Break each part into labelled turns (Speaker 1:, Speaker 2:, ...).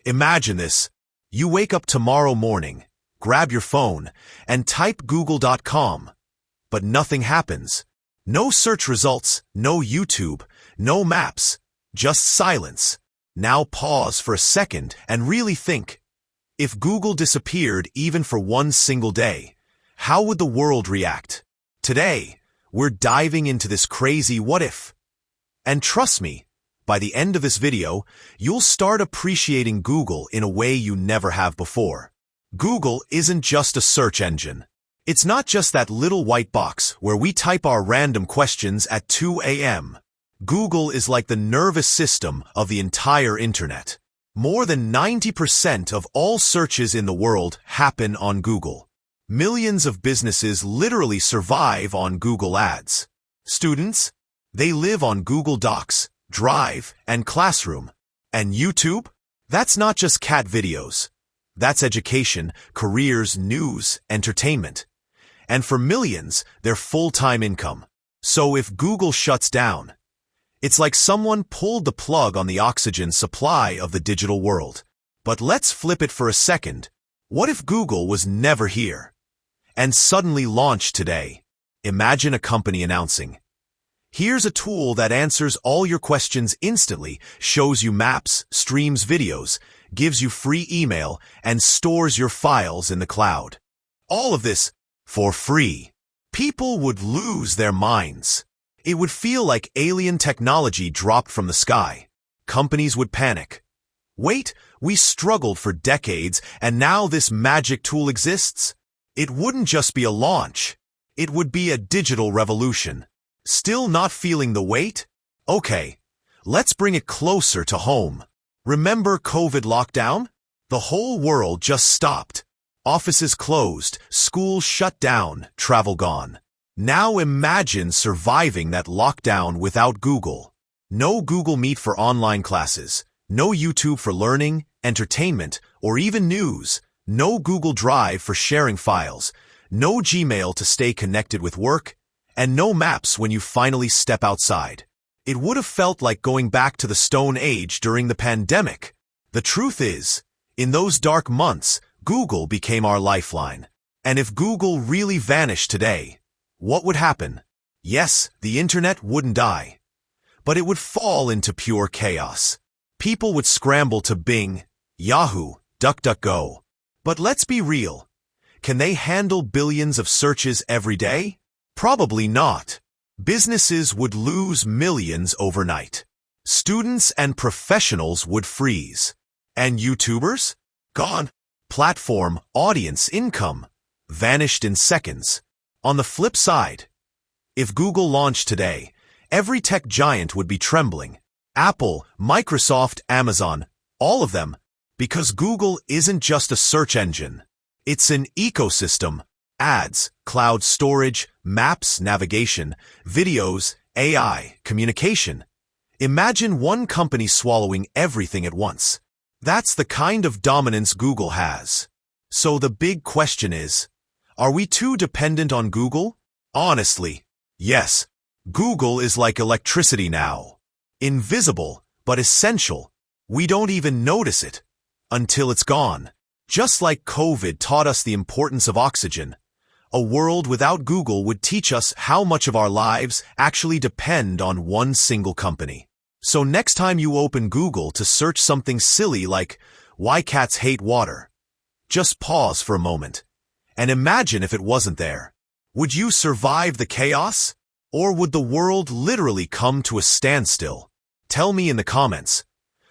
Speaker 1: Imagine this. You wake up tomorrow morning, grab your phone, and type google.com. But nothing happens. No search results, no YouTube, no maps, just silence. Now pause for a second and really think. If Google disappeared even for one single day, how would the world react? Today, we're diving into this crazy what if. And trust me, by the end of this video, you'll start appreciating Google in a way you never have before. Google isn't just a search engine. It's not just that little white box where we type our random questions at 2 a.m. Google is like the nervous system of the entire internet. More than 90% of all searches in the world happen on Google. Millions of businesses literally survive on Google Ads. Students, they live on Google Docs, Drive, and Classroom. And YouTube? That's not just cat videos. That's education, careers, news, entertainment. And for millions, their full-time income. So if Google shuts down, it's like someone pulled the plug on the oxygen supply of the digital world. But let's flip it for a second. What if Google was never here and suddenly launched today? Imagine a company announcing, "Here's a tool that answers all your questions instantly, shows you maps, streams videos, gives you free email, and stores your files in the cloud." All of this for free. People would lose their minds. It would feel like alien technology dropped from the sky. Companies would panic. Wait, we struggled for decades, and now this magic tool exists? It wouldn't just be a launch. It would be a digital revolution. Still not feeling the weight? Okay, let's bring it closer to home. Remember COVID lockdown? The whole world just stopped. Offices closed, schools shut down, travel gone. Now imagine surviving that lockdown without Google. No Google Meet for online classes, no YouTube for learning, entertainment, or even news, no Google Drive for sharing files, no Gmail to stay connected with work, and no maps when you finally step outside. It would have felt like going back to the Stone Age during the pandemic. The truth is, in those dark months, Google became our lifeline. And if Google really vanished today, what would happen? Yes, the internet wouldn't die, but it would fall into pure chaos. People would scramble to Bing, Yahoo, DuckDuckGo. But let's be real. Can they handle billions of searches every day? Probably not. Businesses would lose millions overnight. Students and professionals would freeze. And YouTubers? Gone. Platform, audience, income, vanished in seconds. On the flip side, if Google launched today, every tech giant would be trembling. Apple, Microsoft, Amazon, all of them, because Google isn't just a search engine. It's an ecosystem. Ads, cloud storage, maps, navigation, videos, AI, communication. Imagine one company swallowing everything at once. That's the kind of dominance Google has. So the big question is, are we too dependent on Google? Honestly, yes. Google is like electricity now. Invisible, but essential. We don't even notice it until it's gone. Just like COVID taught us the importance of oxygen, a world without Google would teach us how much of our lives actually depend on one single company. So next time you open Google to search something silly like, "Why cats hate water?" just pause for a moment and imagine if it wasn't there. Would you survive the chaos? Or would the world literally come to a standstill? Tell me in the comments.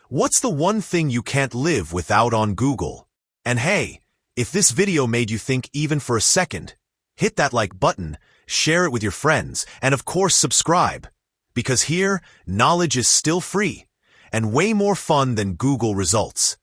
Speaker 1: What's the one thing you can't live without on Google? And hey, if this video made you think even for a second, hit that like button, share it with your friends, and of course subscribe. Because here, knowledge is still free, and way more fun than Google results.